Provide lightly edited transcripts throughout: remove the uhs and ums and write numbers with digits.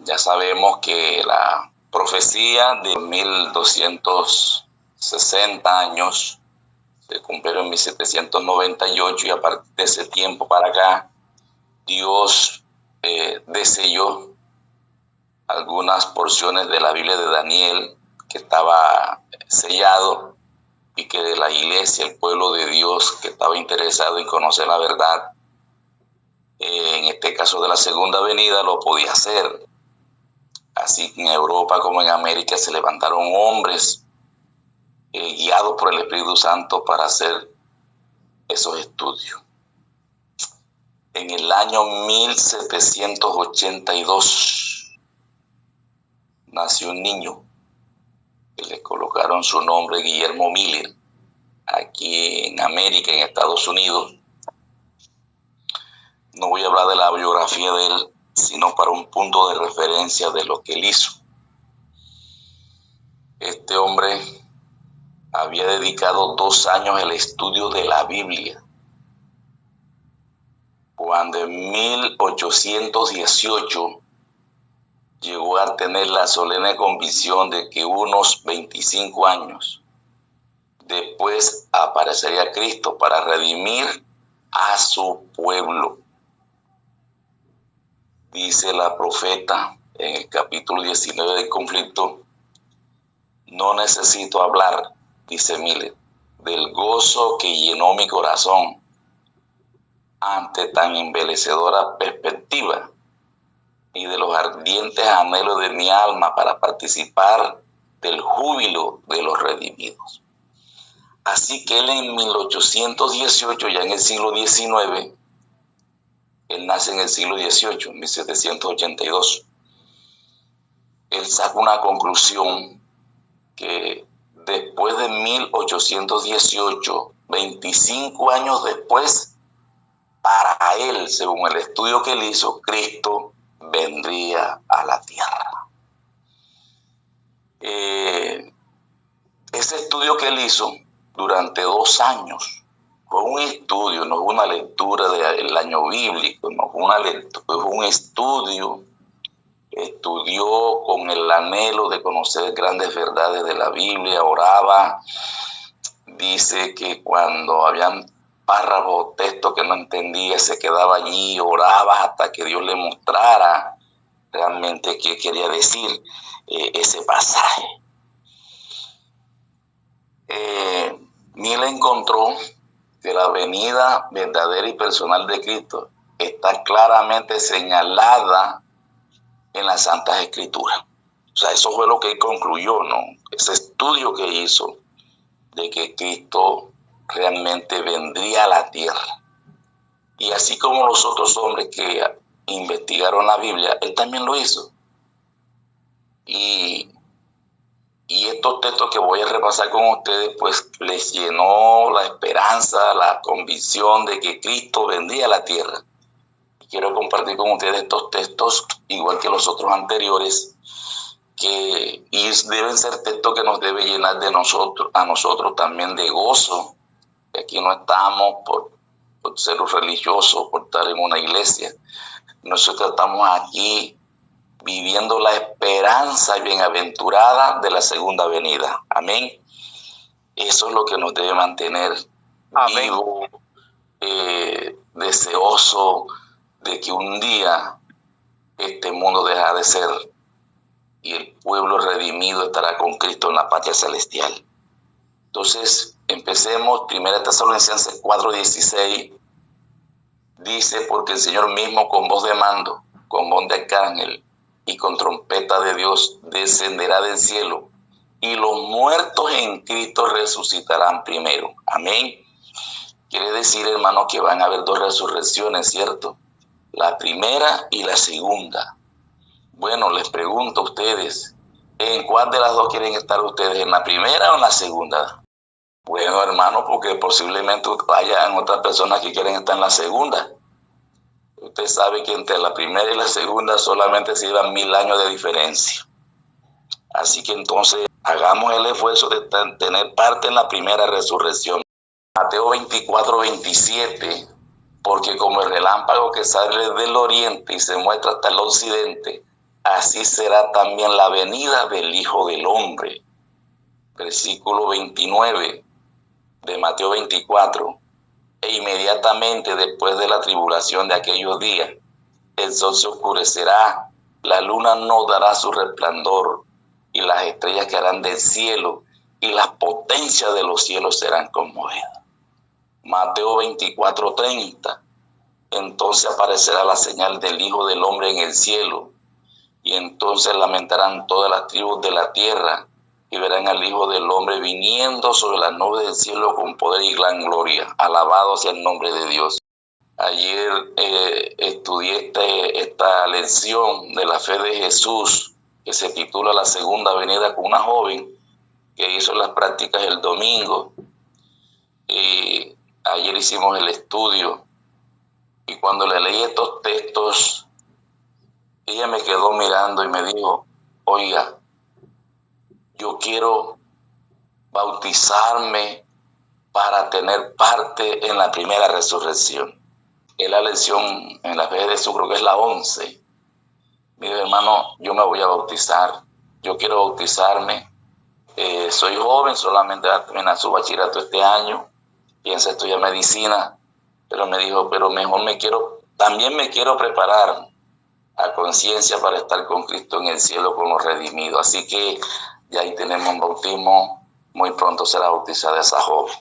Ya sabemos que la profecía de 1260 años se cumplieron en 1798 y a partir de ese tiempo para acá Dios deselló algunas porciones de la Biblia de Daniel que estaba sellado y que la iglesia, el pueblo de Dios que estaba interesado en conocer la verdad, en este caso de la segunda venida, lo podía hacer. Así que en Europa como en América se levantaron hombres guiados por el Espíritu Santo para hacer esos estudios. En el año 1782 nació un niño que le colocaron su nombre Guillermo Miller, aquí en América, en Estados Unidos. No voy a hablar de la biografía de él, sino para un punto de referencia de lo que él hizo. Este hombre había dedicado 2 años al estudio de la Biblia, cuando en 1818 llegó a tener la solemne convicción de que unos 25 años después aparecería Cristo para redimir a su pueblo. Dice la profeta en el capítulo 19 del conflicto: no necesito hablar, dice Miller, del gozo que llenó mi corazón ante tan embelecedora perspectiva y de los ardientes anhelos de mi alma para participar del júbilo de los redimidos. Así que él en 1818, ya en el siglo XIX, él nace en el siglo XVIII, en 1782, él saca una conclusión que después de 1818, 25 años después, para él, según el estudio que él hizo, Cristo vendría a la tierra. Ese estudio que él hizo durante 2 años fue un estudio, no fue una lectura del año bíblico, no fue una lectura, fue un estudio. Estudió con el anhelo de conocer grandes verdades de la Biblia, oraba. Dice que cuando habían párrafos, textos que no entendía, se quedaba allí, oraba hasta que Dios le mostrara realmente qué quería decir ese pasaje. Mill encontró que la venida verdadera y personal de Cristo está claramente señalada en las Santas Escrituras. O sea, eso fue lo que él concluyó, ¿no? Ese estudio que hizo de que Cristo realmente vendría a la tierra. Y así como los otros hombres que investigaron la Biblia, él también lo hizo. Y estos textos que voy a repasar con ustedes, pues les llenó la esperanza, la convicción de que Cristo vendría a la tierra. Quiero compartir con ustedes estos textos, igual que los otros anteriores, y deben ser textos que nos deben llenar a nosotros también de gozo. Que aquí no estamos por ser religiosos, por estar en una iglesia. Nosotros estamos aquí viviendo la esperanza bienaventurada de la segunda venida. Amén. Eso es lo que nos debe mantener vivos, deseosos de que un día este mundo dejará de ser y el pueblo redimido estará con Cristo en la patria celestial. Entonces, empecemos. 1 Tesalonicenses 4:16 dice: porque el Señor mismo con voz de mando, con voz de arcángel y con trompeta de Dios descenderá del cielo, y los muertos en Cristo resucitarán primero. Amén. Quiere decir, hermanos, que van a haber 2 resurrecciones, ¿cierto? La primera y la segunda. Bueno, les pregunto a ustedes, ¿en cuál de las 2 quieren estar ustedes? ¿En la primera o en la segunda? Bueno, hermano, porque posiblemente hayan otras personas que quieren estar en la segunda. Usted sabe que entre la primera y la segunda solamente se llevan 1000 años de diferencia. Así que entonces hagamos el esfuerzo de tener parte en la primera resurrección. Mateo 24:27, porque como el relámpago que sale del oriente y se muestra hasta el occidente, así será también la venida del Hijo del Hombre. Versículo 29 de Mateo 24. E inmediatamente después de la tribulación de aquellos días, el sol se oscurecerá, la luna no dará su resplandor, y las estrellas caerán del cielo, y las potencias de los cielos serán conmovidas. Mateo 24:30. Entonces aparecerá la señal del Hijo del Hombre en el cielo, y entonces lamentarán todas las tribus de la tierra, y verán al Hijo del Hombre viniendo sobre las nubes del cielo con poder y gran gloria. Alabado sea el nombre de Dios. Ayer estudié esta lección de la fe de Jesús, que se titula La Segunda Venida, con una joven que hizo las prácticas el domingo. Y ayer hicimos el estudio, y cuando le leí estos textos, ella me quedó mirando y me dijo: oiga, yo quiero bautizarme para tener parte en la primera resurrección. Es la lección en la fe de Jesús, creo que es la 11. Mi hermano, yo me voy a bautizar, yo quiero bautizarme. Soy joven, solamente voy a terminar su bachillerato este año, piensa estudiar medicina, pero me dijo, pero mejor también me quiero preparar a conciencia para estar con Cristo en el cielo con los redimidos. Así que ya ahí tenemos un bautismo, muy pronto será bautizada esa joven.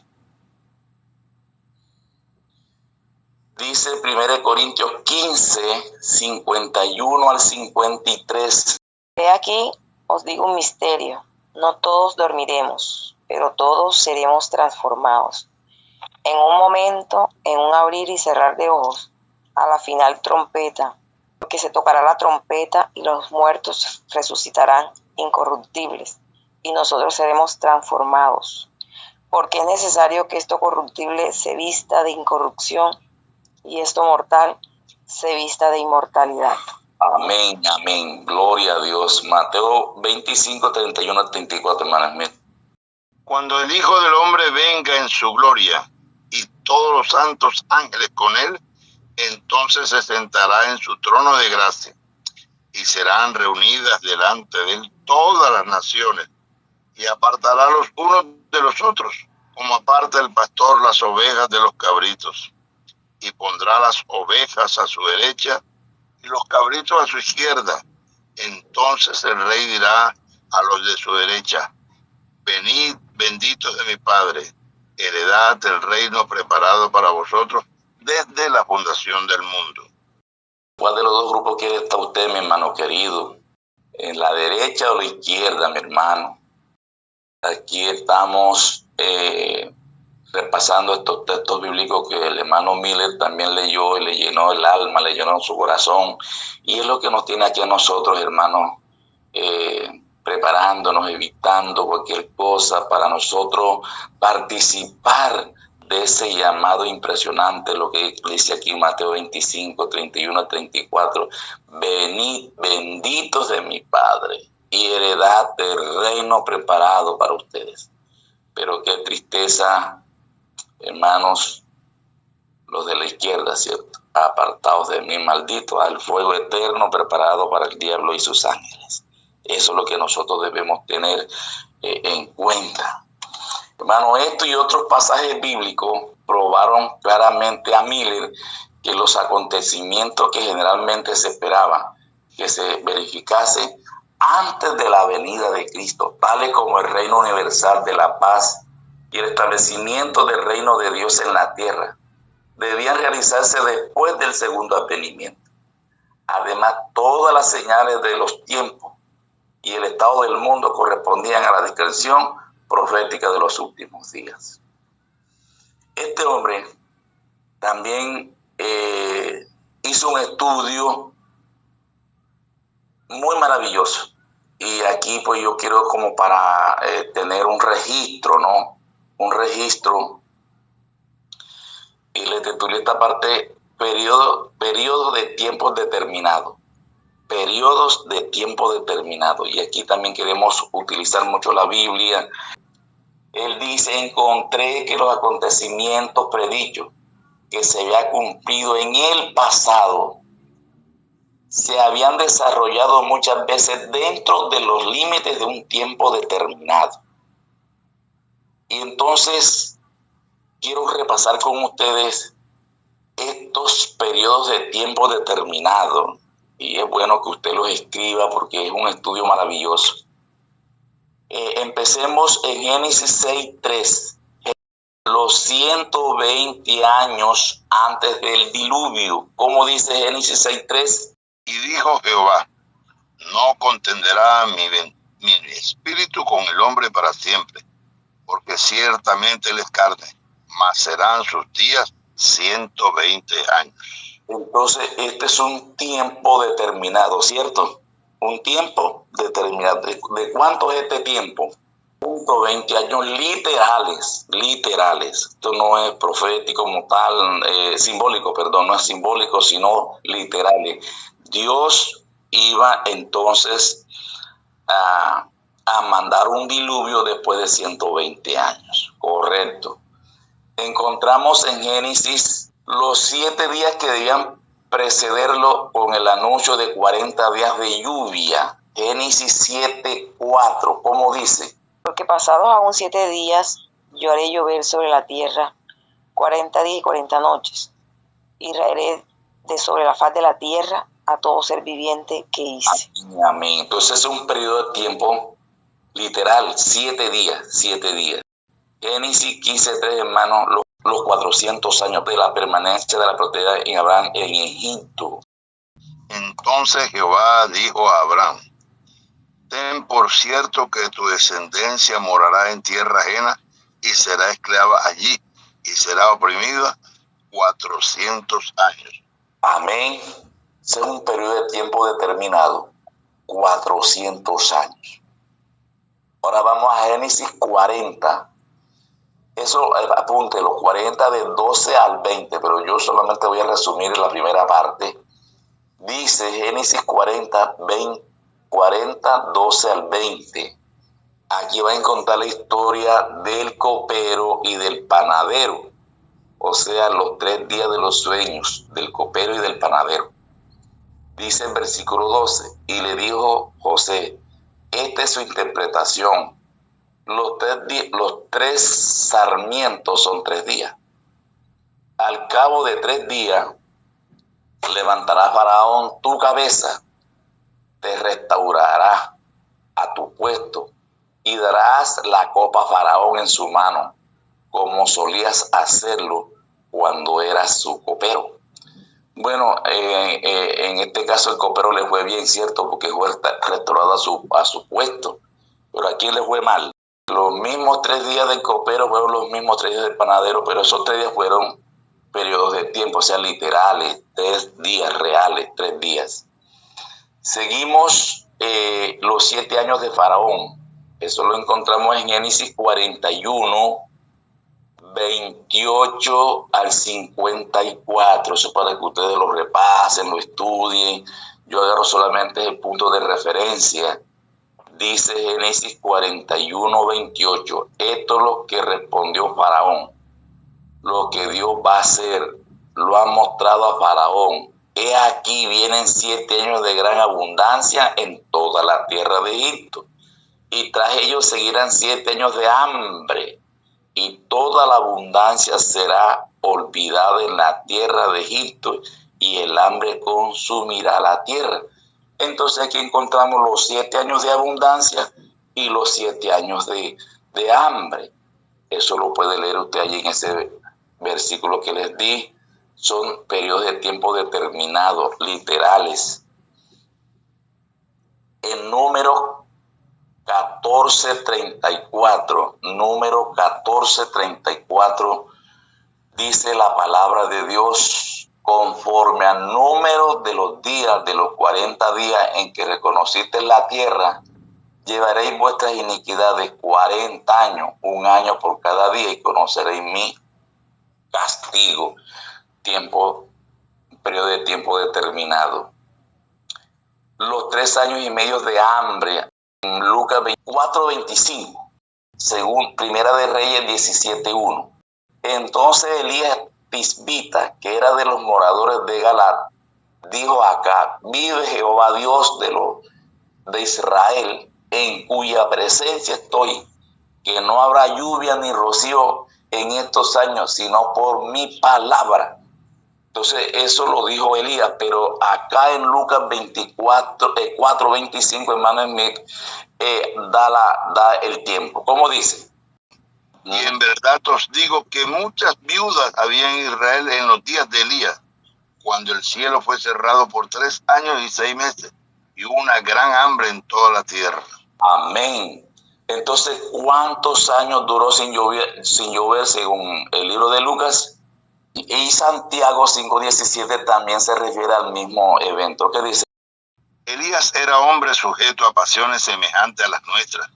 Dice 1 Corintios 15, 51 al 53. He aquí, os digo un misterio, no todos dormiremos, pero todos seremos transformados. En un momento, en un abrir y cerrar de ojos, a la final trompeta, porque se tocará la trompeta y los muertos resucitarán incorruptibles, y nosotros seremos transformados. Porque es necesario que esto corruptible se vista de incorrupción, y esto mortal se vista de inmortalidad. Amén, amén. Gloria a Dios. Mateo 25, 31 al 34, hermanos. Cuando el Hijo del Hombre venga en su gloria y todos los santos ángeles con él, entonces se sentará en su trono de gracia y serán reunidas delante de él todas las naciones, y apartará los unos de los otros, como aparta el pastor las ovejas de los cabritos, y pondrá las ovejas a su derecha y los cabritos a su izquierda. Entonces el rey dirá a los de su derecha: venid, benditos de mi Padre, heredad el reino preparado para vosotros desde la fundación del mundo. ¿Cuál de los dos grupos quiere estar usted, mi hermano querido? ¿En la derecha o la izquierda, mi hermano? Aquí estamos repasando estos textos bíblicos que el hermano Miller también leyó y le llenó el alma, le llenó su corazón. Y es lo que nos tiene aquí a nosotros, hermanos, preparándonos, evitando cualquier cosa para nosotros participar de ese llamado impresionante, lo que dice aquí Mateo 25, 31 a 34. Venid, benditos de mi Padre, y heredad del reino preparado para ustedes. Pero qué tristeza, hermanos, los de la izquierda, ¿cierto? Apartados de mí, malditos, al fuego eterno preparado para el diablo y sus ángeles. Eso es lo que nosotros debemos tener en cuenta. Hermano, esto y otros pasajes bíblicos probaron claramente a Miller que los acontecimientos que generalmente se esperaba que se verificase antes de la venida de Cristo, tales como el reino universal de la paz y el establecimiento del reino de Dios en la tierra, debían realizarse después del segundo advenimiento. Además, todas las señales de los tiempos y el estado del mundo correspondían a la descripción profética de los últimos días. Este hombre también hizo un estudio muy maravilloso, y aquí pues yo quiero como para tener un registro, ¿no? Un registro, y le titulé esta parte periodo de tiempos determinados. Periodos de tiempo determinado. Y aquí también queremos utilizar mucho la Biblia. Él dice: encontré que los acontecimientos predichos que se había cumplido en el pasado se habían desarrollado muchas veces dentro de los límites de un tiempo determinado. Y entonces quiero repasar con ustedes estos periodos de tiempo determinado. Y es bueno que usted los escriba porque es un estudio maravilloso. Empecemos en Génesis 6:3. Los 120 años antes del diluvio. ¿Cómo dice Génesis 6:3? Y dijo Jehová, no contenderá mi espíritu con el hombre para siempre, porque ciertamente él es carne, mas serán sus días 120 años. Entonces, este es un tiempo determinado, ¿cierto? Un tiempo determinado. ¿De cuánto es este tiempo? 120 años literales. Esto no es profético como tal, simbólico, perdón, no es simbólico, sino literales. Dios iba entonces a mandar un diluvio después de 120 años, correcto. Encontramos en Génesis los 7 días que debían precederlo con el anuncio de 40 días de lluvia. Génesis 7:4, ¿cómo dice? Porque pasados aún 7 días, yo haré llover sobre la tierra 40 días y 40 noches, y raeré de sobre la faz de la tierra a todo ser viviente que hice. Amén. Entonces es un periodo de tiempo literal, 7 días. Génesis 15:3, hermanos, los 400 años de la permanencia de la propiedad en Abraham en Egipto. Entonces Jehová dijo a Abraham, ten por cierto que tu descendencia morará en tierra ajena y será esclava allí y será oprimida 400 años. Amén. Ese es un periodo de tiempo determinado, 400 años. Ahora vamos a Génesis 40. Eso, apunte, los 40 de 12 al 20, pero yo solamente voy a resumir en la primera parte. Dice Génesis 40, 12 al 20. Aquí va a encontrar la historia del copero y del panadero. O sea, los 3 días de los sueños del copero y del panadero. Dice en versículo 12, y le dijo José, esta es su interpretación. Los 3 sarmientos son 3 días. Al cabo de 3 días, levantará Faraón tu cabeza, te restaurará a tu puesto y darás la copa a Faraón en su mano, como solías hacerlo cuando eras su copero. Bueno, en este caso el copero le fue bien, ¿cierto? Porque fue restaurado a su puesto. Pero aquí le fue mal. Los mismos 3 días del copero fueron los mismos 3 días del panadero, pero esos 3 días fueron periodos de tiempo, o sea, literales, 3 días reales, 3 días. Seguimos los 7 años de Faraón. Eso lo encontramos en Génesis 41, 28 al 54. Eso para que ustedes lo repasen, lo estudien. Yo agarro solamente el punto de referencia. Dice Génesis 41, 28. Esto es lo que respondió Faraón. Lo que Dios va a hacer, lo ha mostrado a Faraón. He aquí vienen 7 años de gran abundancia en toda la tierra de Egipto. Y tras ellos seguirán 7 años de hambre. Y toda la abundancia será olvidada en la tierra de Egipto. Y el hambre consumirá la tierra. Entonces aquí encontramos los 7 años de abundancia y los 7 años de hambre. Eso lo puede leer usted allí en ese versículo que les di. Son periodos de tiempo determinados, literales. En Número 14:34, Número 14:34, dice la palabra de Dios, conforme al número de los días, de los 40 días en que reconociste la tierra, llevaréis vuestras iniquidades 40 años, 1 año por cada día, y conoceréis mi castigo. Periodo de tiempo determinado. Los 3 años y medio de hambre, en Lucas 24:25, según Primera de Reyes 17:1. Entonces Elías Tisbita, que era de los moradores de Galat, dijo Acab: vive Jehová Dios de Israel, en cuya presencia estoy, que no habrá lluvia ni rocío en estos años, sino por mi palabra. Entonces eso lo dijo Elías, pero acá en Lucas 4:25, hermano Smith, da el tiempo. ¿Cómo dice? Y en verdad os digo que muchas viudas había en Israel en los días de Elías, cuando el cielo fue cerrado por 3 años y 6 meses, y hubo una gran hambre en toda la tierra. Amén. Entonces, ¿cuántos años duró sin llover según el libro de Lucas? Y Santiago 5:17 también se refiere al mismo evento. ¿Qué dice? Elías era hombre sujeto a pasiones semejantes a las nuestras,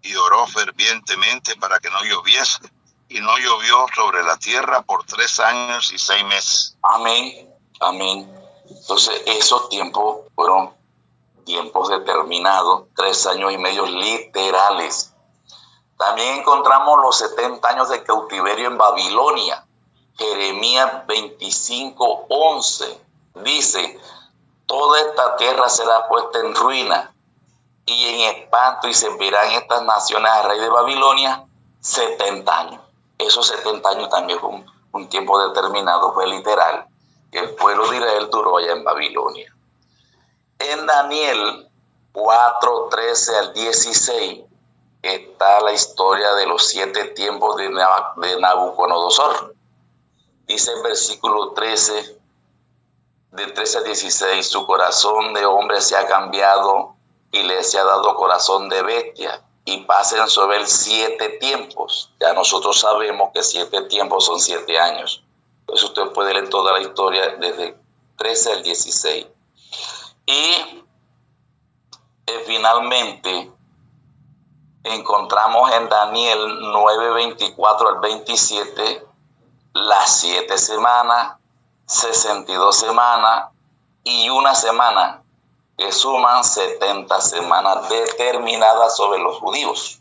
y oró fervientemente para que no lloviese, y no llovió sobre la tierra por 3 años y 6 meses. Amén, amén. Entonces, esos tiempos fueron tiempos determinados, 3 años y medio literales. También encontramos los 70 años de cautiverio en Babilonia. Jeremías 25:11 dice: toda esta tierra será puesta en ruina y en espanto, y servirán estas naciones al rey de Babilonia 70 años. Esos 70 años también fue un tiempo determinado, fue literal, que el pueblo de Israel duró allá en Babilonia. En Daniel 4:13 al 16 está la historia de los 7 tiempos de Nabucodonosor. Dice el versículo 13, de 13 al 16: su corazón de hombre se ha cambiado y le se ha dado corazón de bestia, y pasen sobre él 7 tiempos. Ya nosotros sabemos que 7 tiempos son 7 años. Entonces usted puede leer toda la historia desde 13 al 16. Y finalmente encontramos en Daniel 9:24 al 27 las 7 semanas, 62 semanas y una semana, que suman 70 semanas determinadas sobre los judíos.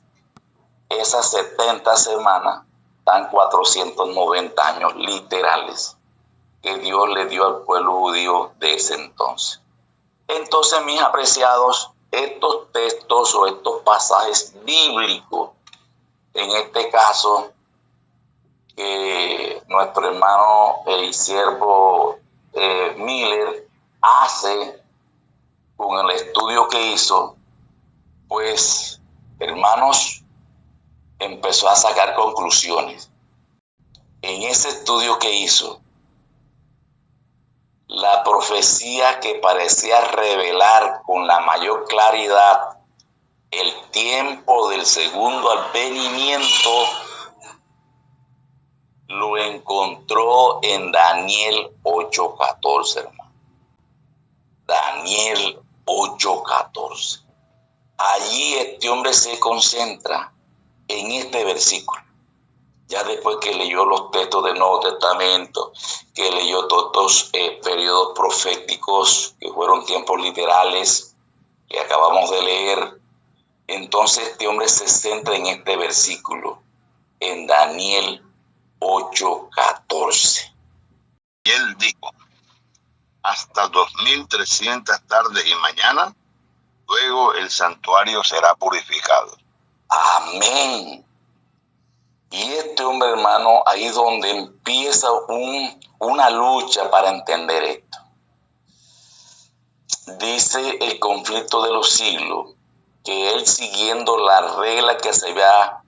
Esas 70 semanas dan 490 años literales que Dios le dio al pueblo judío de ese entonces. Entonces, mis apreciados, estos textos o estos pasajes bíblicos, en este caso, que nuestro hermano y siervo Miller hace con el estudio que hizo, pues, hermanos, empezó a sacar conclusiones. En ese estudio que hizo, la profecía que parecía revelar con la mayor claridad el tiempo del segundo advenimiento lo encontró en Daniel 8:14, hermano. Daniel 8:14. Allí este hombre se concentra en este versículo. Ya después que leyó los textos del Nuevo Testamento, que leyó todos estos periodos proféticos, que fueron tiempos literales, que acabamos de leer, entonces este hombre se centra en este versículo, en Daniel 8:14. Y él dijo: hasta 2300 tardes y mañana, luego el santuario será purificado. Amén. Y este hombre, hermano, ahí es donde empieza una lucha para entender esto. Dice el conflicto de los siglos, que él, siguiendo la regla que se había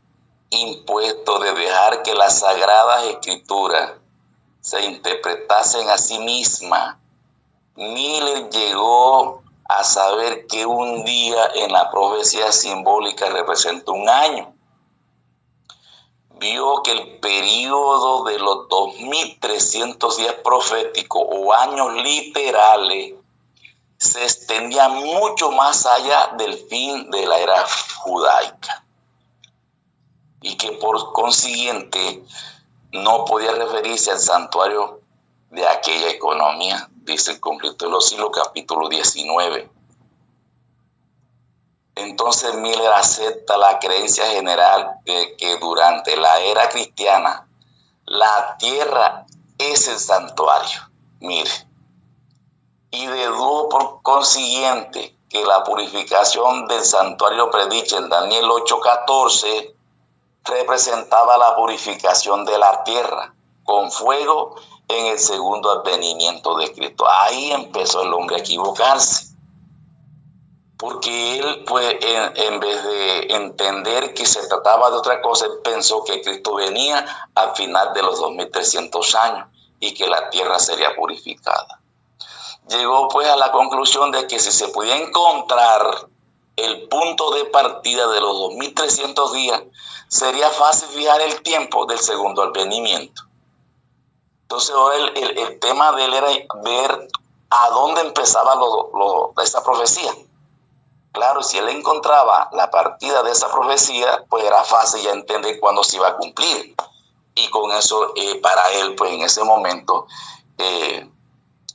impuesto de dejar que las sagradas escrituras se interpretasen a sí mismas, Miller llegó a saber que un día en la profecía simbólica representa un año. Vio que el periodo de los 2300 días proféticos o años literales se extendía mucho más allá del fin de la era judaica, y que por consiguiente no podía referirse al santuario de aquella economía, dice el conflicto de los siglos, capítulo 19. Entonces Miller acepta la creencia general de que durante la era cristiana la tierra es el santuario. Mire, y dedujo por consiguiente que la purificación del santuario predicha en Daniel 8:14 representaba la purificación de la tierra con fuego en el segundo advenimiento de Cristo. Ahí empezó el hombre a equivocarse, porque él, pues, en vez de entender que se trataba de otra cosa, él pensó que Cristo venía al final de los 2300 años y que la tierra sería purificada. Llegó pues a la conclusión de que si se podía encontrar el punto de partida de los 2300 días, sería fácil fijar el tiempo del segundo advenimiento. Entonces ahora el tema de él era ver a dónde empezaba esa profecía. Claro, si él encontraba la partida de esa profecía, pues era fácil ya entender cuándo se iba a cumplir. Y con eso, para él, pues en ese momento,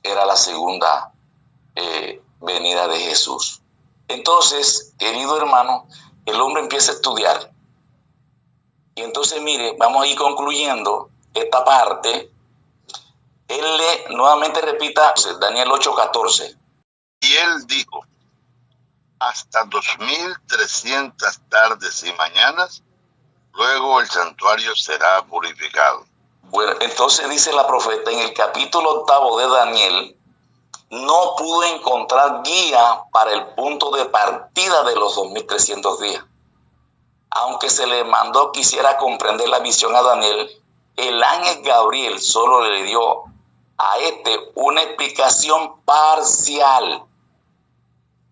era la segunda venida de Jesús. Entonces, querido hermano, el hombre empieza a estudiar. Y entonces, mire, vamos a ir concluyendo esta parte. Él nuevamente repita Daniel 8:14. Y él dijo: hasta 2300 tardes y mañanas, luego el santuario será purificado. Bueno, entonces dice la profeta en el capítulo 8 de Daniel, no pudo encontrar guía para el punto de partida de los 2300 días. Aunque se le mandó que quisiera comprender la visión a Daniel, el ángel Gabriel solo le dio a una explicación parcial.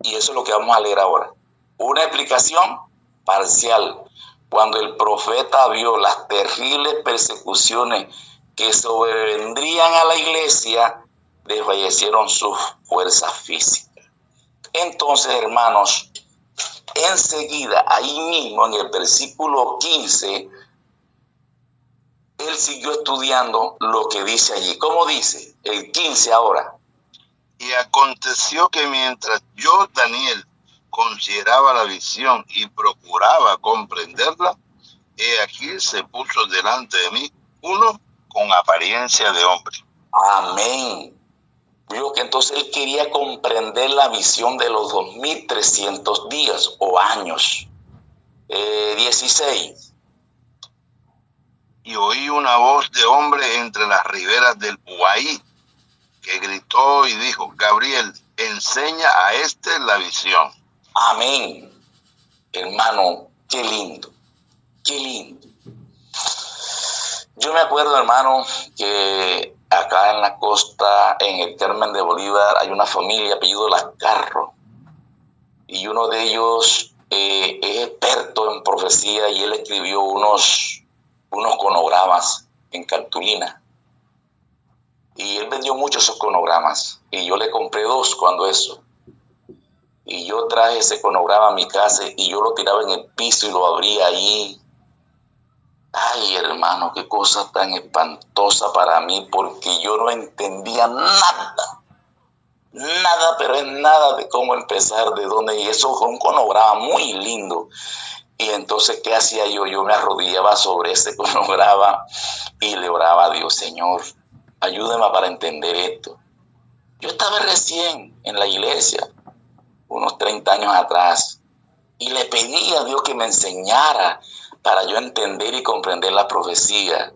Y eso es lo que vamos a leer ahora. Una explicación parcial. Cuando el profeta vio las terribles persecuciones que sobrevendrían a la iglesia, desfallecieron sus fuerzas físicas. Entonces, hermanos, enseguida, ahí mismo en el versículo 15, él siguió estudiando lo que dice allí. ¿Cómo dice? El 15 ahora. Y aconteció que mientras yo, Daniel, consideraba la visión y procuraba comprenderla, he aquí se puso delante de mí uno con apariencia de hombre. Amén. Vio que entonces él quería comprender la visión de los 2300 días o años. 16. Y oí una voz de hombre entre las riberas del Uaí, que gritó y dijo: Gabriel, enseña a la visión. Amén. Hermano, qué lindo, qué lindo. Yo me acuerdo, hermano, que acá en la costa, en el Carmen de Bolívar, hay una familia apellido Lascarro. Y uno de ellos es experto en profecía y él escribió unos cronogramas en cartulina. Y él vendió muchos esos cronogramas. Y yo le compré 2 cuando eso. Y yo traje ese cronograma a mi casa y yo lo tiraba en el piso y lo abría ahí. Ay, hermano, qué cosa tan espantosa para mí, porque yo no entendía nada, pero es nada de cómo empezar, de dónde, y eso fue un cronograma muy lindo. Y entonces, ¿qué hacía yo? Yo me arrodillaba sobre ese cronograma y le oraba a Dios: Señor, ayúdame para entender esto. Yo estaba recién en la iglesia, unos 30 años atrás, y le pedí a Dios que me enseñara para yo entender y comprender la profecía.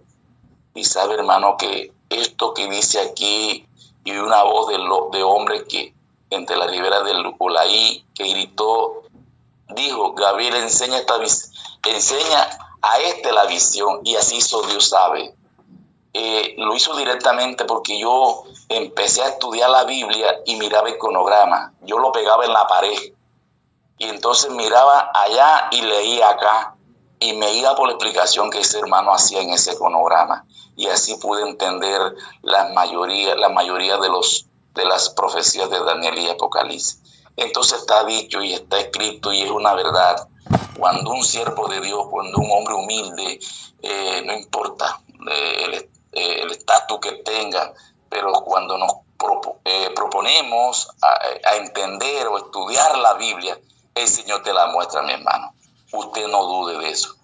Y sabe, hermano, que esto que dice aquí, y una voz de hombre que entre la ribera del Ulaí, que gritó, dijo: Gabriel, enseña a la visión. Y así hizo Dios, sabe. Lo hizo directamente porque yo empecé a estudiar la Biblia y miraba el cronograma. Yo lo pegaba en la pared. Y entonces miraba allá y leía acá. Y me iba por la explicación que ese hermano hacía en ese cronograma. Y así pude entender la mayoría de las profecías de Daniel y Apocalipsis. Entonces está dicho y está escrito y es una verdad. Cuando un siervo de Dios, cuando un hombre humilde, no importa el estatus que tenga, pero cuando nos proponemos a entender o estudiar la Biblia, el Señor te la muestra, mi hermano. Usted no dude de eso.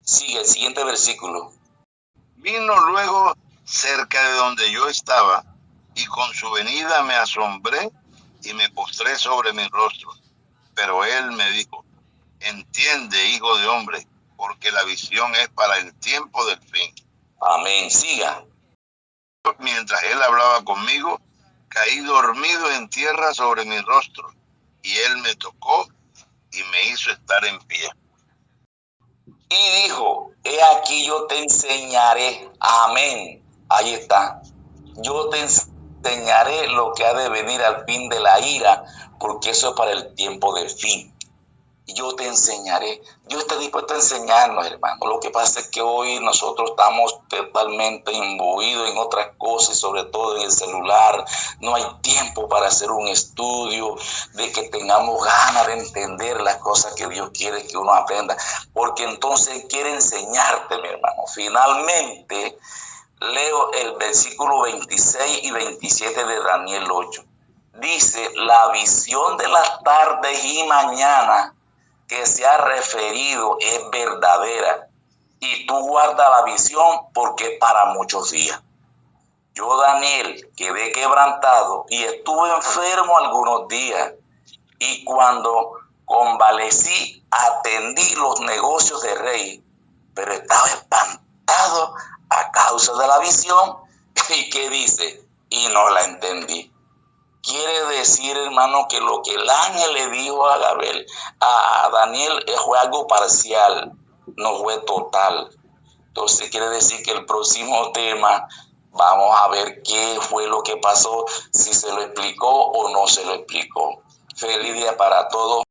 Sigue el siguiente versículo. Vino luego cerca de donde yo estaba y con su venida me asombré y me postré sobre mi rostro. Pero él me dijo: entiende, hijo de hombre, porque la visión es para el tiempo del fin. Amén. Siga. Mientras él hablaba conmigo, caí dormido en tierra sobre mi rostro, y él me tocó y me hizo estar en pie. Y dijo: he aquí yo te enseñaré. Amén. Ahí está. Yo te enseñaré lo que ha de venir al fin de la ira, porque eso es para el tiempo del fin. Yo te enseñaré. Dios está dispuesto a enseñarnos, hermano. Lo que pasa es que hoy nosotros estamos totalmente imbuidos en otras cosas, sobre todo en el celular. No hay tiempo para hacer un estudio, de que tengamos ganas de entender las cosas que Dios quiere que uno aprenda, porque entonces Él quiere enseñarte, mi hermano. Finalmente, leo el versículo 26 y 27 de Daniel 8. Dice: la visión de las tardes y mañana que se ha referido es verdadera, y tú guarda la visión, porque es para muchos días. Yo, Daniel, quedé quebrantado y estuve enfermo algunos días, y cuando convalecí atendí los negocios del rey, pero estaba espantado a causa de la visión. ¿Y qué dice? Y no la entendí. Quiere decir, hermano, que lo que el ángel le dijo a Daniel fue algo parcial, no fue total. Entonces quiere decir que el próximo tema vamos a ver qué fue lo que pasó, si se lo explicó o no se lo explicó. Feliz día para todos.